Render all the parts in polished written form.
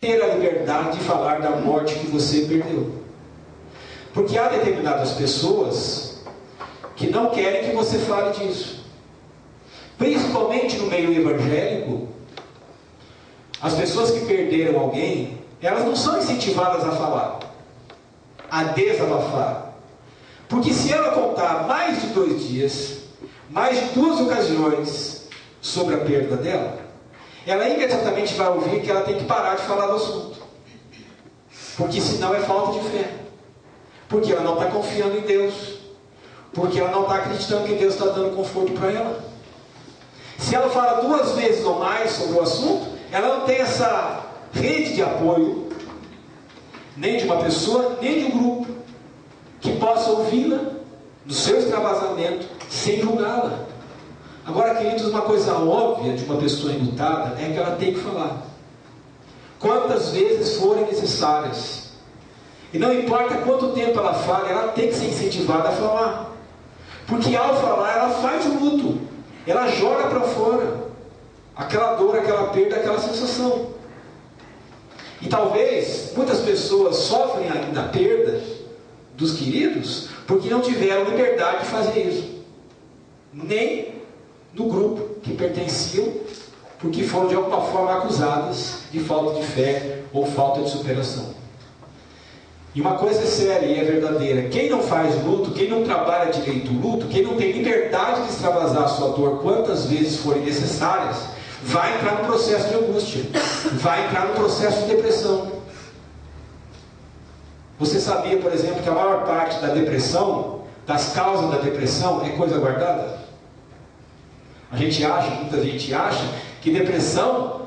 ter a liberdade de falar da morte que você perdeu. Porque há determinadas pessoas que não querem que você fale disso. Principalmente no meio evangélico, as pessoas que perderam alguém, elas não são incentivadas a falar, a desabafar. Porque se ela contar mais de 2 dias, mais de 2 ocasiões sobre a perda dela, ela imediatamente vai ouvir que ela tem que parar de falar do assunto. Porque senão é falta de fé. Porque ela não está confiando em Deus. Porque ela não está acreditando que Deus está dando conforto para ela. Se ela fala 2 vezes ou mais sobre o assunto, ela não tem essa rede de apoio, nem de uma pessoa, nem de um grupo, que possa ouvi-la no seu extravasamento, sem julgá-la. Agora, queridos, uma coisa óbvia de uma pessoa enlutada é que ela tem que falar. Quantas vezes forem necessárias. E não importa quanto tempo ela fala, ela tem que ser incentivada a falar. Porque ao falar, ela faz o luto. Ela joga para fora aquela dor, aquela perda, aquela sensação. E talvez muitas pessoas sofrem ainda a perda dos queridos porque não tiveram liberdade de fazer isso. Nem no grupo que pertenciam, porque foram de alguma forma acusadas de falta de fé ou falta de superação. E uma coisa é séria e é verdadeira: quem não faz luto, quem não trabalha direito o luto, quem não tem liberdade de extravasar a sua dor quantas vezes forem necessárias, vai entrar no processo de angústia, vai entrar no processo de depressão. Você sabia, por exemplo, que a maior parte da depressão, das causas da depressão, é coisa guardada? A gente acha, muita gente acha, que depressão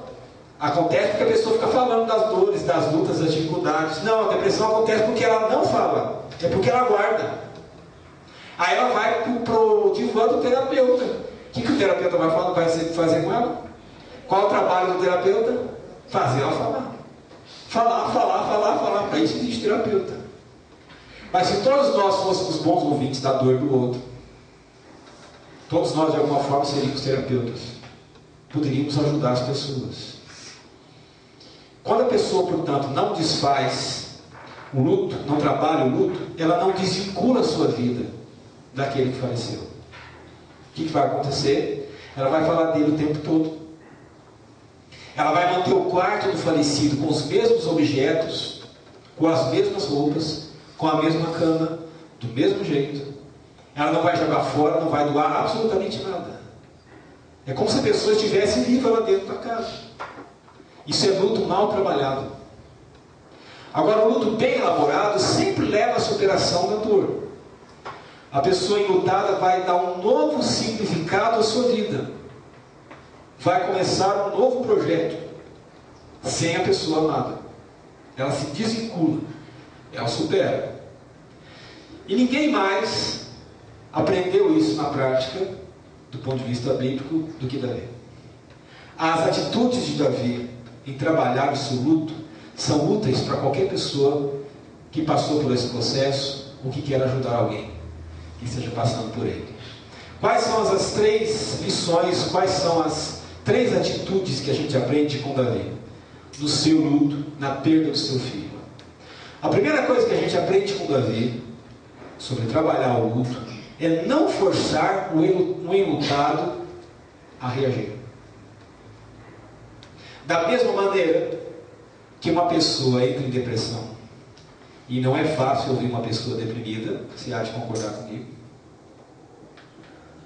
acontece porque a pessoa fica falando das dores, das lutas, das dificuldades. Não, a depressão acontece porque ela não fala, é porque ela guarda. Aí ela vai para o divã do terapeuta. O que o terapeuta vai fazer com ela? Qual o trabalho do terapeuta? Fazer ela falar. Falar. Para isso existe terapeuta. Mas se todos nós fôssemos bons ouvintes da dor do outro, todos nós de alguma forma seríamos terapeutas. Poderíamos ajudar as pessoas. Quando a pessoa, portanto, não desfaz o luto, não trabalha o luto, ela não desvincula a sua vida daquele que faleceu. O que vai acontecer? Ela vai falar dele o tempo todo. Ela vai manter o quarto do falecido com os mesmos objetos, com as mesmas roupas, com a mesma cama, do mesmo jeito. Ela não vai jogar fora, não vai doar absolutamente nada. É como se a pessoa estivesse viva lá dentro da casa. Isso é luto mal trabalhado. Agora, o luto bem elaborado sempre leva à superação da dor. A pessoa enlutada vai dar um novo significado à sua vida. Vai começar um novo projeto sem a pessoa amada. Ela se desvincula, ela supera. E ninguém mais aprendeu isso na prática, do ponto de vista bíblico, do que Davi. As atitudes de Davi em trabalhar o seu luto são úteis para qualquer pessoa que passou por esse processo ou que quer ajudar alguém que esteja passando por ele. Quais são as 3 lições, quais são as 3 atitudes que a gente aprende com Davi no seu luto, na perda do seu filho? A primeira coisa que a gente aprende com Davi sobre trabalhar o luto é não forçar o enlutado a reagir. Da mesma maneira que uma pessoa entra em depressão, e não é fácil ouvir uma pessoa deprimida, você há de concordar comigo.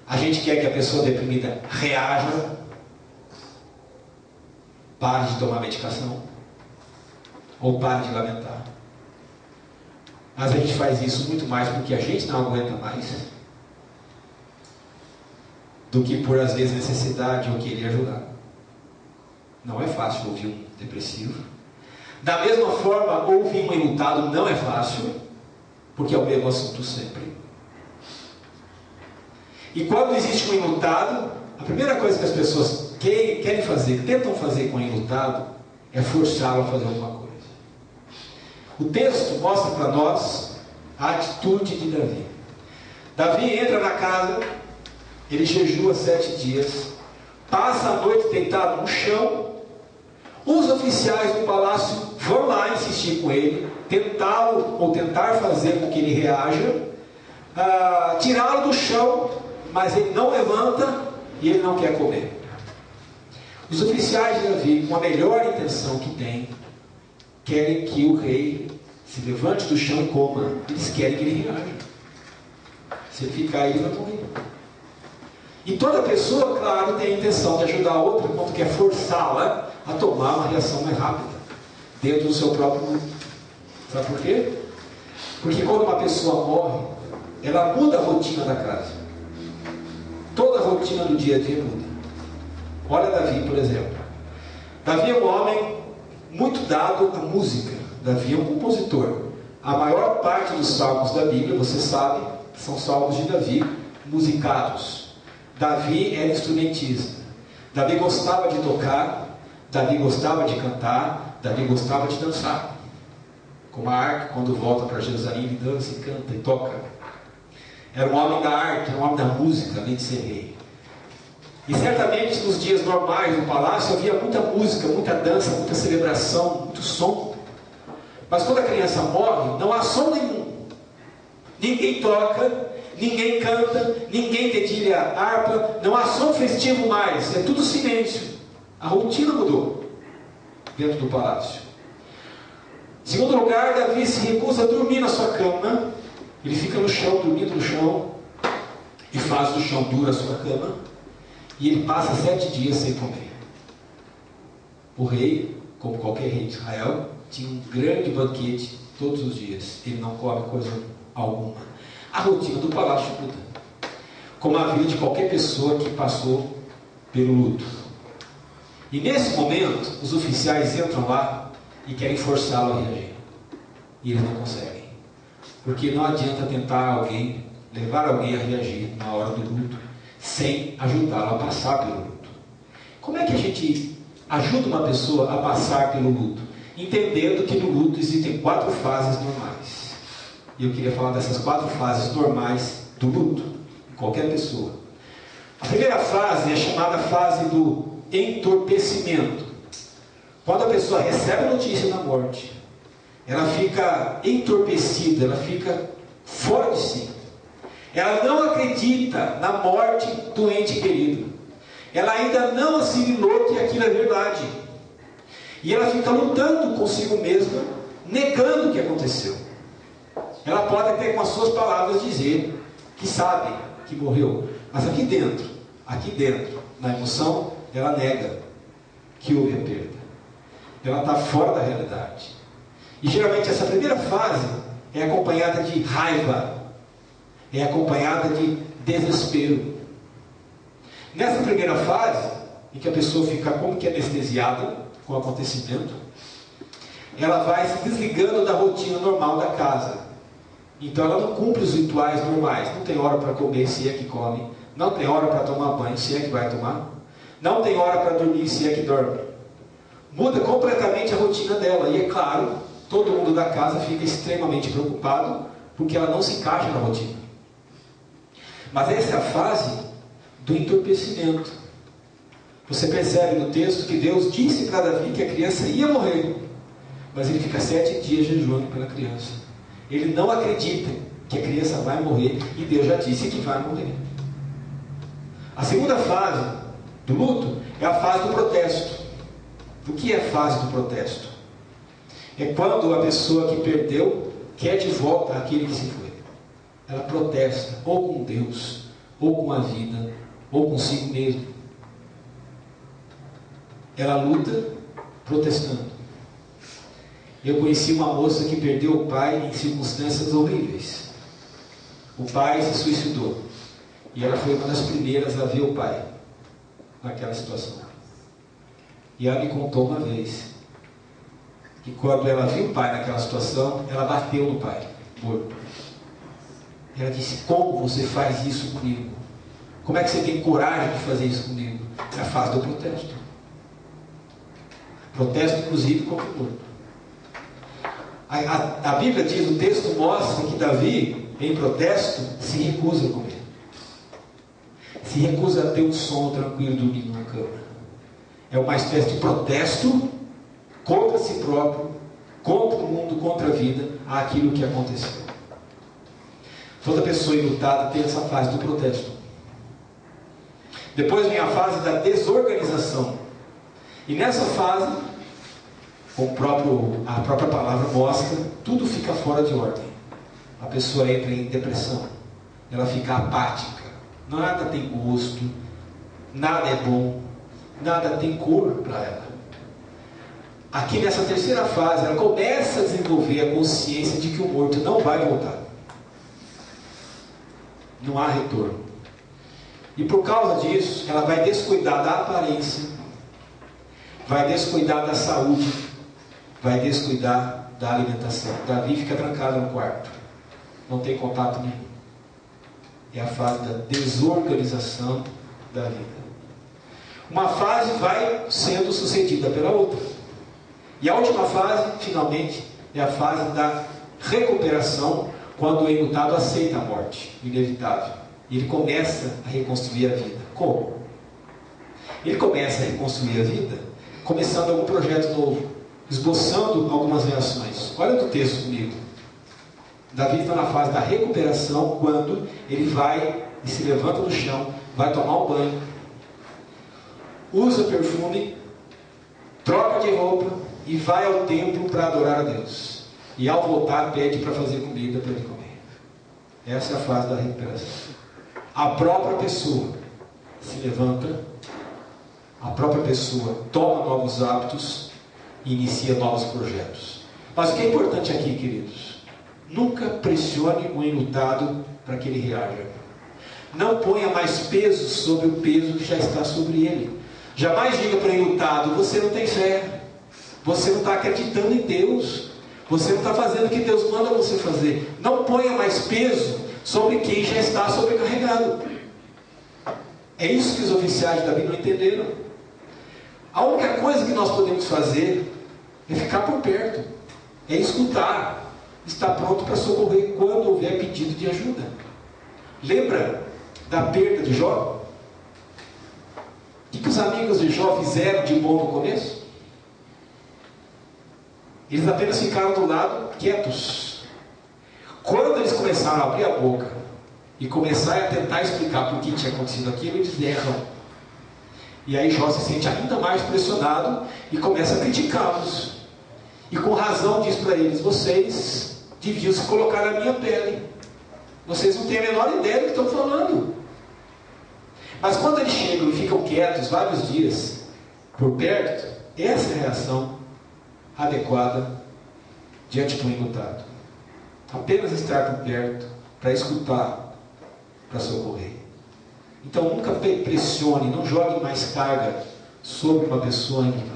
A gente quer que a pessoa deprimida reaja, pare de tomar medicação, ou pare de lamentar. Mas a gente faz isso muito mais porque a gente não aguenta mais, do que por, às vezes, necessidade ou querer ajudar. Não é fácil ouvir um depressivo. Da mesma forma, ouvir um enlutado não é fácil, porque é o mesmo assunto sempre. E quando existe um enlutado, a primeira coisa que as pessoas querem fazer, tentam fazer com o enlutado, é forçá-lo a fazer alguma coisa. O texto mostra para nós a atitude de Davi. Davi entra na casa, ele jejua 7 dias, passa a noite deitado no chão. Os oficiais do palácio insistir com ele, tentá-lo ou tentar fazer com que ele reaja, tirá-lo do chão, mas ele não levanta e ele não quer comer. Os oficiais de Davi, com a melhor intenção que têm, querem que o rei se levante do chão e coma. Eles querem que ele reaja. Se ele ficar, ele vai morrer. E toda pessoa, claro, tem a intenção de ajudar a outra, quando quer forçá-la a tomar uma reação mais rápida, dentro do seu próprio mundo. Sabe por quê? Porque quando uma pessoa morre, ela muda a rotina da casa. Toda a rotina do dia a dia muda. Olha Davi, por exemplo. Davi é um homem muito dado à música. Davi é um compositor. A maior parte dos salmos da Bíblia, você sabe, são salmos de Davi musicados. Davi era instrumentista. Davi gostava de tocar, Davi gostava de cantar, Davi gostava de dançar. Como a arca, quando volta para Jerusalém, ele dança e canta e toca. Era um homem da arte, era um homem da música, além de ser rei. E certamente nos dias normais no palácio havia muita música, muita dança, muita celebração, muito som. Mas quando a criança morre, não há som nenhum. Ninguém toca, ninguém canta, ninguém dedilha harpa, não há som festivo mais, é tudo silêncio. A rotina mudou dentro do palácio. Em segundo lugar, Davi se recusa a dormir na sua cama. Ele fica no chão, dormindo no chão, e faz do chão duro a sua cama, e ele passa 7 dias sem comer. O rei, como qualquer rei de Israel, tinha um grande banquete todos os dias. Ele não come coisa alguma. A rotina do palácio muda, como a vida de qualquer pessoa que passou pelo luto. E nesse momento, os oficiais entram lá e querem forçá-lo a reagir. E eles não conseguem. Porque não adianta tentar levar alguém a reagir na hora do luto, sem ajudá-lo a passar pelo luto. Como é que a gente ajuda uma pessoa a passar pelo luto? Entendendo que no luto existem 4 fases normais. E eu queria falar dessas 4 fases normais do luto, em qualquer pessoa. A primeira fase é chamada fase do entorpecimento. Quando a pessoa recebe a notícia da morte, ela fica entorpecida, ela fica fora de si. Ela não acredita na morte do ente querido. Ela ainda não assimilou que aquilo é verdade. E ela fica lutando consigo mesma, negando o que aconteceu. Ela pode até com as suas palavras dizer que sabe que morreu. Mas aqui dentro, na emoção, ela nega que houve a perda. Ela está fora da realidade. E geralmente essa primeira fase é acompanhada de raiva, é acompanhada de desespero. Nessa primeira fase, em que a pessoa fica como que anestesiada com o acontecimento, ela vai se desligando da rotina normal da casa. Então ela não cumpre os rituais normais. Não tem hora para comer, se é que come. Não tem hora para tomar banho, se é que vai tomar. Não tem hora para dormir, se é que dorme. Muda completamente a rotina dela. E é claro, todo mundo da casa fica extremamente preocupado, porque ela não se encaixa na rotina. Mas essa é a fase do entorpecimento. Você percebe no texto que Deus disse para Davi que a criança ia morrer, mas ele fica 7 dias jejuando pela criança. Ele não acredita que a criança vai morrer, e Deus já disse que vai morrer. A segunda fase do luto é a fase do protesto. O que é a fase do protesto? É quando a pessoa que perdeu quer de volta aquele que se foi. Ela protesta, ou com Deus, ou com a vida, ou consigo mesmo. Ela luta protestando. Eu conheci uma moça que perdeu o pai em circunstâncias horríveis. O pai se suicidou. E ela foi uma das primeiras a ver o pai naquela situação. E ela me contou uma vez que quando ela viu o pai naquela situação, ela bateu no pai, morto. Ela disse: como você faz isso comigo? Como é que você tem coragem de fazer isso comigo? É a fase do protesto. Protesto, inclusive, contra o morto. A Bíblia diz, o texto mostra que Davi, em protesto, se recusa a comer. Se recusa a ter um sono tranquilo dormindo na cama. É uma espécie de protesto contra si próprio contra o mundo, contra a vida, àquilo que aconteceu. Toda pessoa enlutada tem essa fase do protesto. Depois vem a fase da desorganização. E nessa fase, a própria palavra mostra, tudo fica fora de ordem. A pessoa entra em depressão. Ela fica apática. Nada tem gosto, nada é bom, nada tem cor para ela. Aqui nessa terceira fase, ela começa a desenvolver a consciência de que o morto não vai voltar. Não há retorno. E por causa disso, ela vai descuidar da aparência, vai descuidar da saúde, vai descuidar da alimentação. Davi fica trancado no quarto, não tem contato nenhum. É a fase da desorganização da vida. Uma fase vai sendo sucedida pela outra. E a última fase, finalmente, é a fase da recuperação, quando o enlutado aceita a morte, inevitável. E ele começa a reconstruir a vida. Como? Ele começa a reconstruir a vida começando algum projeto novo, esboçando algumas reações. Olha no texto comigo. Davi está na fase da recuperação, quando ele vai e se levanta do chão, vai tomar um banho, usa perfume, troca de roupa e vai ao templo para adorar a Deus. E ao voltar pede para fazer comida para ele comer. Essa é a fase da recuperação. A própria pessoa se levanta, a própria pessoa toma novos hábitos e inicia novos projetos. Mas o que é importante aqui, queridos? Nunca pressione o enlutado para que ele reaja. Não ponha mais peso sobre o peso que já está sobre ele. Jamais diga para o enlutado: você não tem fé, você não está acreditando em Deus, você não está fazendo o que Deus manda você fazer. Não ponha mais peso sobre quem já está sobrecarregado. É isso que os oficiais de Davi não entenderam. A única coisa que nós podemos fazer é ficar por perto, é escutar, estar pronto para socorrer quando houver pedido de ajuda. Lembra da perda de Jó? O que os amigos de Jó fizeram de bom no começo? Eles apenas ficaram do lado quietos. Quando eles começaram a abrir a boca e começaram a tentar explicar por que tinha acontecido aquilo, eles erram. E aí Jó se sente ainda mais pressionado e começa a criticá-los. E com razão diz para eles: vocês deviam se colocar na minha pele. Vocês não têm a menor ideia do que estão falando. Mas quando eles chegam e ficam quietos vários dias por perto, essa é a reação adequada diante do enlutado. Apenas estar por perto para escutar, para socorrer. Então nunca pressione, não jogue mais carga sobre uma pessoa enlutada.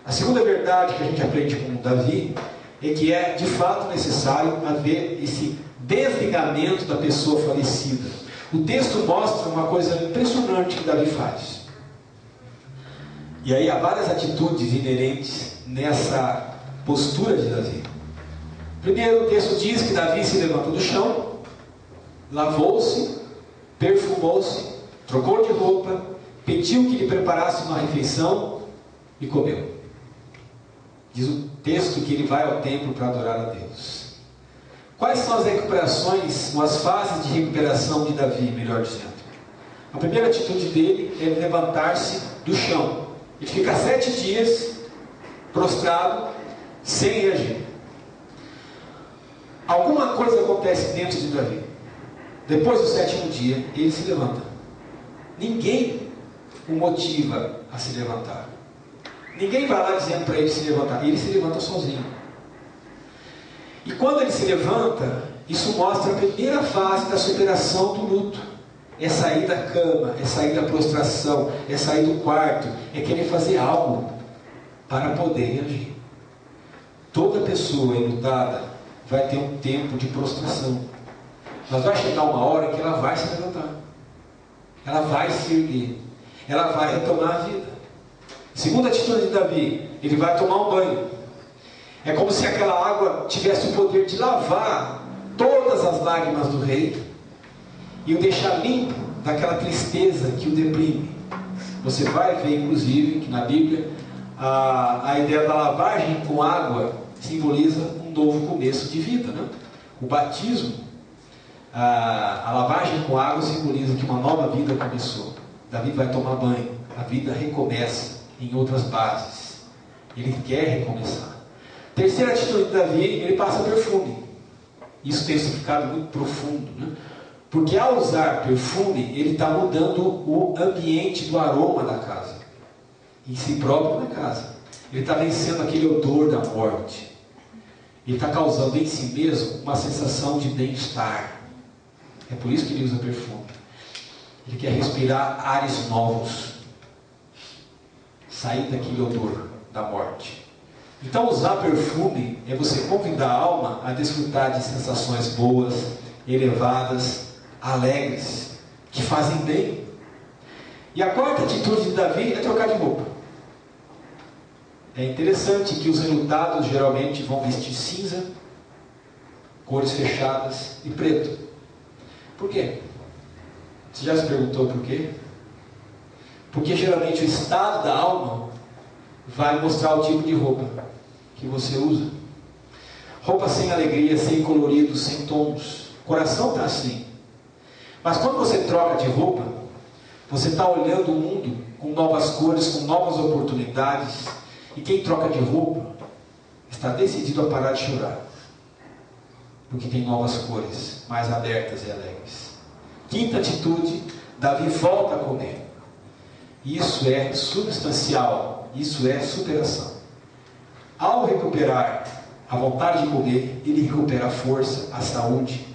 A segunda verdade que a gente aprende com Davi é que é de fato necessário haver esse desligamento da pessoa falecida. O texto mostra uma coisa impressionante que Davi faz. E aí há várias atitudes inerentes nessa postura de Davi. Primeiro, o texto diz que Davi se levantou do chão, lavou-se, perfumou-se, trocou de roupa, pediu que lhe preparasse uma refeição e comeu. Diz o texto que ele vai ao templo para adorar a Deus. Quais são as recuperações, ou as fases de recuperação de Davi, melhor dizendo? A primeira atitude dele é levantar-se do chão. Ele fica 7 dias prostrado, sem reagir. Alguma coisa acontece dentro de Davi. Depois do 7º dia, ele se levanta. Ninguém o motiva a se levantar. Ninguém vai lá dizendo para ele se levantar. Ele se levanta sozinho. E quando ele se levanta, isso mostra a primeira fase da superação do luto. É sair da cama, é sair da prostração, é sair do quarto, é querer fazer algo para poder reagir. Toda pessoa enlutada vai ter um tempo de prostração. Mas vai chegar uma hora que ela vai se levantar. Ela vai se erguer. Ela vai retomar a vida. Segunda atitude de Davi, ele vai tomar um banho. É como se aquela água tivesse o poder de lavar todas as lágrimas do rei e o deixar limpo daquela tristeza que o deprime. Você vai ver, inclusive, que na Bíblia A ideia da lavagem com água simboliza um novo começo de vida, né? O batismo, a lavagem com água simboliza que uma nova vida começou. Davi vai tomar banho, a vida recomeça em outras bases. Ele quer recomeçar. Terceira atitude de Davi, ele passa perfume. Isso tem um significado muito profundo, né? Porque ao usar perfume, ele está mudando o ambiente do aroma da casa, em si próprio na casa. Ele está vencendo aquele odor da morte. Ele está causando em si mesmo uma sensação de bem-estar. É por isso que ele usa perfume. Ele quer respirar ares novos, sair daquele odor da morte. Então usar perfume é você convidar a alma a desfrutar de sensações boas, elevadas, alegres, que fazem bem. E a quarta atitude de Davi é trocar de roupa. É interessante que os enlutados geralmente vão vestir cinza, cores fechadas e preto. Por quê? Você já se perguntou por quê? Porque geralmente o estado da alma vai mostrar o tipo de roupa que você usa. Roupa sem alegria, sem colorido, sem tons. O coração está assim. Mas quando você troca de roupa, você está olhando o mundo com novas cores, com novas oportunidades. E quem troca de roupa está decidido a parar de chorar, porque tem novas cores, mais abertas e alegres. Quinta atitude, Davi volta a comer. Isso é substancial, isso é superação. Ao recuperar a vontade de comer, ele recupera a força, a saúde,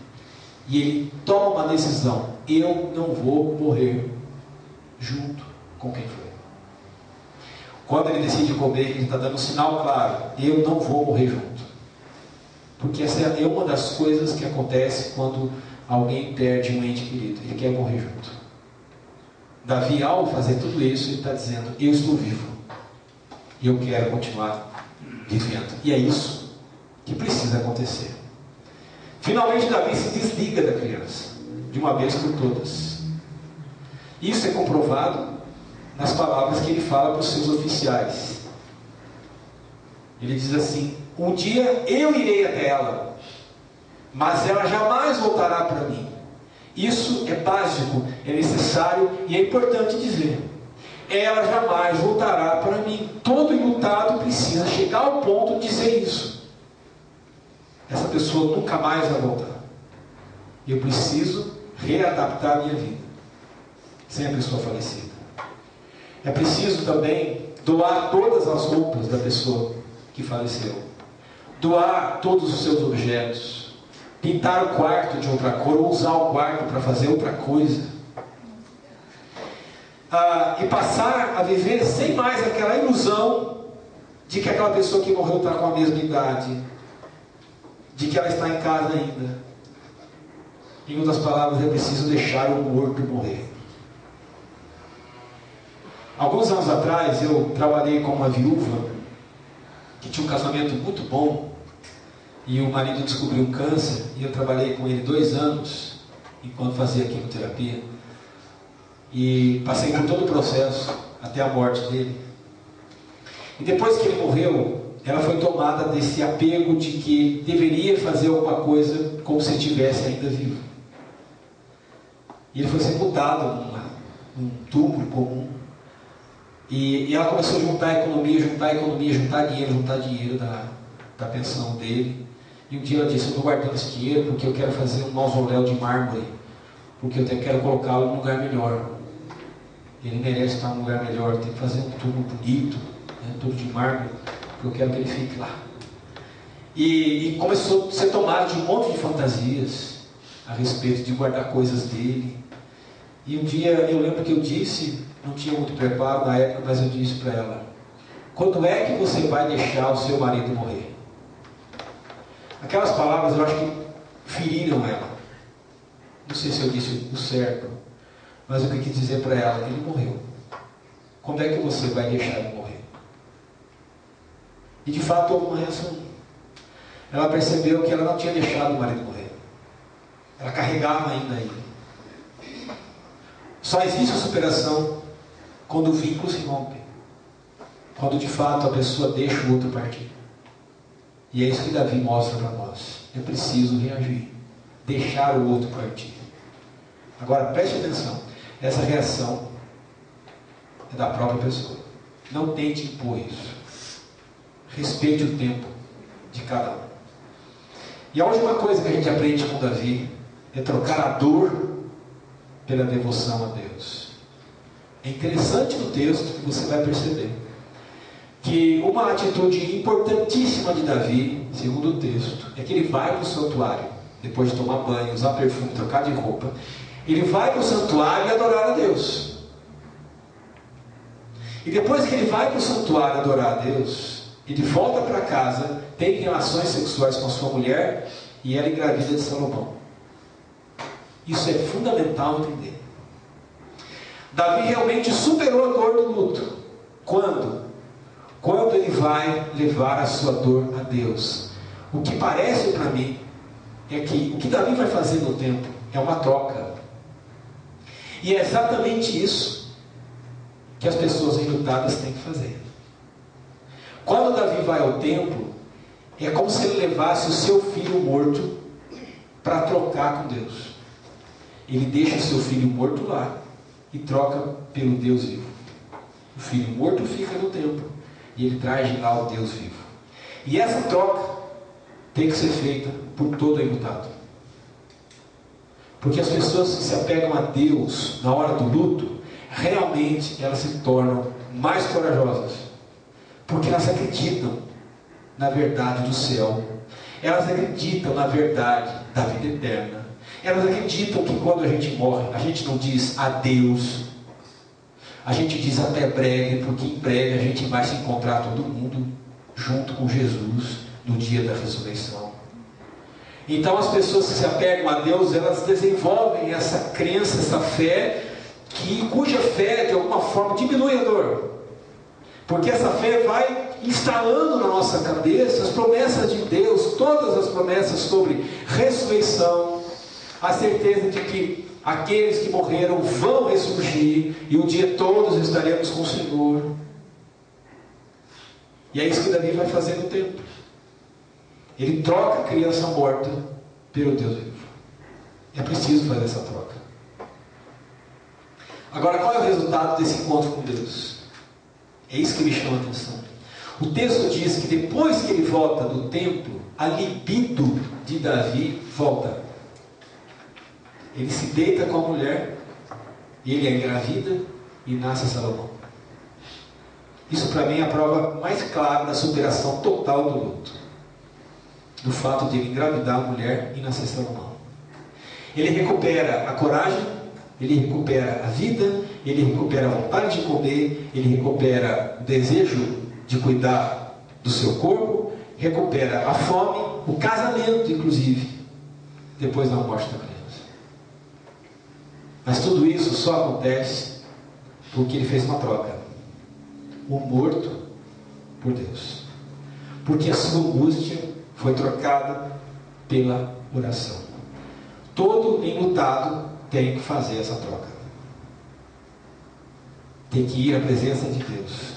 e ele toma uma decisão: eu não vou morrer junto com quem foi. Quando ele decide comer, ele está dando um sinal claro: eu não vou morrer junto. Porque essa é uma das coisas que acontece quando alguém perde um ente querido. Ele quer morrer junto. Davi, ao fazer tudo isso, ele está dizendo: eu estou vivo. E eu quero continuar vivendo. E é isso que precisa acontecer. Finalmente, Davi se desliga da criança, de uma vez por todas. Isso é comprovado nas palavras que ele fala para os seus oficiais. Ele diz assim: um dia eu irei até ela, mas ela jamais voltará para mim. Isso é básico, é necessário e é importante dizer. Ela jamais voltará para mim. Todo enlutado precisa chegar ao ponto de dizer isso. Essa pessoa nunca mais vai voltar. Eu preciso readaptar a minha vida sem a pessoa falecida. É preciso também doar todas as roupas da pessoa que faleceu. Doar todos os seus objetos. Pintar o quarto de outra cor, ou usar o quarto para fazer outra coisa. E passar a viver sem mais aquela ilusão de que aquela pessoa que morreu está com a mesma idade, de que ela está em casa ainda. Em outras palavras, é preciso deixar o morto morrer. Alguns anos atrás, eu trabalhei com uma viúva que tinha um casamento muito bom, e o marido descobriu um câncer, e eu trabalhei com ele 2 anos, enquanto fazia quimioterapia, e passei por todo o processo, até a morte dele. E depois que ele morreu, ela foi tomada desse apego de que deveria fazer alguma coisa como se estivesse ainda vivo. E ele foi sepultado num túmulo comum. E ela começou a juntar dinheiro da pensão dele. E um dia ela disse: eu estou guardando esse dinheiro porque eu quero fazer um mausoléu de mármore, porque eu quero colocá-lo num lugar melhor. Ele merece estar num lugar melhor, tem que fazer um túmulo bonito, né, túmulo de mármore, porque eu quero que ele fique lá. E começou a ser tomado de um monte de fantasias a respeito de guardar coisas dele. E um dia eu lembro que eu disse, não tinha muito preparo na época, mas eu disse para ela: quando é que você vai deixar o seu marido morrer? Aquelas palavras eu acho que feriram ela. Não sei se eu disse o certo, mas eu quis dizer para ela: ele morreu. Quando é que você vai deixar ele morrer? E de fato houve uma reação. Ela percebeu que ela não tinha deixado o marido morrer. Ela carregava ainda ele. Só existe a superação quando o vínculo se rompe. quando de fato a pessoa deixa o outro partir. E é isso que Davi mostra para nós. É preciso reagir, deixar o outro partir. Agora preste atenção, essa reação é da própria pessoa. Não tente impor isso. Respeite o tempo de cada um. E a última coisa que a gente aprende com Davi é trocar a dor pela devoção a Deus. É interessante no texto que você vai perceber que uma atitude importantíssima de Davi, segundo o texto, é que ele vai para o santuário, depois de tomar banho, usar perfume, trocar de roupa, ele vai para o santuário e adorar a Deus. E depois que ele vai para o santuário adorar a Deus, ele volta para casa, tem relações sexuais com a sua mulher e ela engravida de Salomão. Isso é fundamental entender. Davi realmente superou a dor do luto. Quando? Quando ele vai levar a sua dor a Deus. O que parece para mim é que o que Davi vai fazer no templo é uma troca. E é exatamente isso que as pessoas enlutadas têm que fazer. Quando Davi vai ao templo, é como se ele levasse o seu filho morto para trocar com Deus. Ele deixa o seu filho morto lá e troca pelo Deus vivo. O filho morto fica no templo e ele traz de lá o Deus vivo. E essa troca tem que ser feita por todo enlutado. Porque as pessoas que se apegam a Deus na hora do luto, realmente elas se tornam mais corajosas. Porque elas acreditam na verdade do céu. Elas acreditam na verdade da vida eterna. Elas acreditam que quando a gente morre, a gente não diz adeus. A gente diz até breve, porque em breve a gente vai se encontrar todo mundo junto com Jesus no dia da ressurreição. Então as pessoas que se apegam a Deus, elas desenvolvem essa crença, essa fé, cuja fé de alguma forma diminui a dor. Porque essa fé vai instalando na nossa cabeça as promessas de Deus, todas as promessas sobre ressurreição, a certeza de que aqueles que morreram vão ressurgir e um dia todos estaremos com o Senhor. E é isso que Davi vai fazer no templo. Ele troca a criança morta pelo Deus vivo. É preciso fazer essa troca. Agora, qual é o resultado desse encontro com Deus? É isso que me chama a atenção. O texto diz que depois que ele volta do templo, a libido de Davi volta. Ele se deita com a mulher, ele é engravida e nasce Salomão. Isso para mim é a prova mais clara da superação total do luto. Do fato de ele engravidar a mulher e nascer Salomão. Ele recupera a coragem, ele recupera a vida, ele recupera a vontade de comer, ele recupera o desejo de cuidar do seu corpo, recupera a fome, o casamento inclusive, depois da morte da criança. Mas tudo isso só acontece porque ele fez uma troca. O morto por Deus. Porque a sua angústia foi trocada pela oração. Todo enlutado tem que fazer essa troca. Tem que ir à presença de Deus.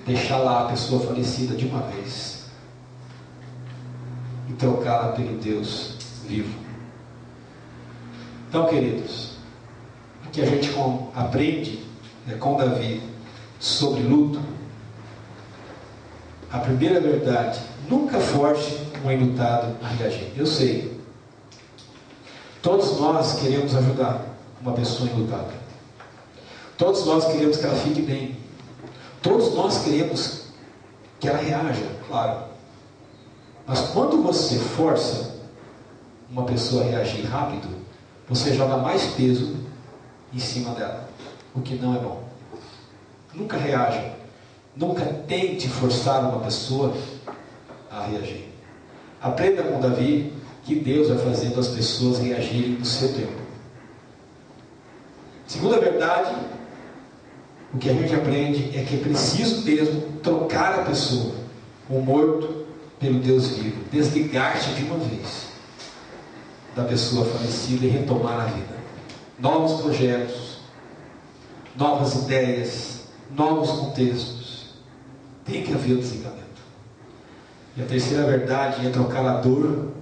Deixar lá a pessoa falecida de uma vez. E trocá-la pelo Deus vivo. Então, queridos, o que a gente aprende com Davi sobre luto, a primeira verdade, nunca force um enlutado a reagir. Eu sei, todos nós queremos ajudar uma pessoa enlutada. Todos nós queremos que ela fique bem. Todos nós queremos que ela reaja, claro. Mas quando você força uma pessoa a reagir rápido, você joga mais peso em cima dela, o que não é bom. Nunca reaja. Nunca tente forçar uma pessoa a reagir. Aprenda com Davi que Deus vai fazendo as pessoas reagirem no seu tempo. Segunda verdade, o que a gente aprende é que é preciso mesmo trocar a pessoa, o morto, pelo Deus vivo. Desligar-se de uma vez da pessoa falecida e retomar a vida. Novos projetos, novas ideias, novos contextos. Tem que haver o desligamento. E a terceira verdade é trocar a dor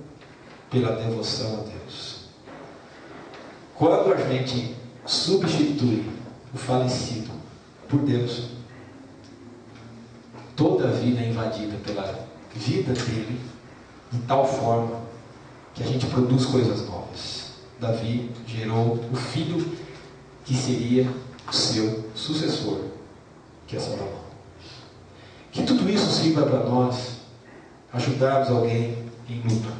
pela devoção a Deus. Quando a gente substitui o falecido por Deus, toda a vida é invadida pela vida dele, de tal forma que a gente produz coisas novas. Davi gerou o filho que seria o seu sucessor, que é Salomão. Que tudo isso sirva para nós ajudarmos alguém em luto.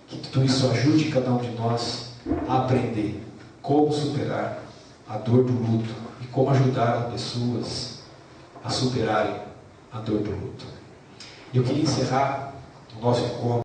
Que tudo isso ajude cada um de nós a aprender como superar a dor do luto e como ajudar as pessoas a superarem a dor do luto. Eu queria encerrar o nosso encontro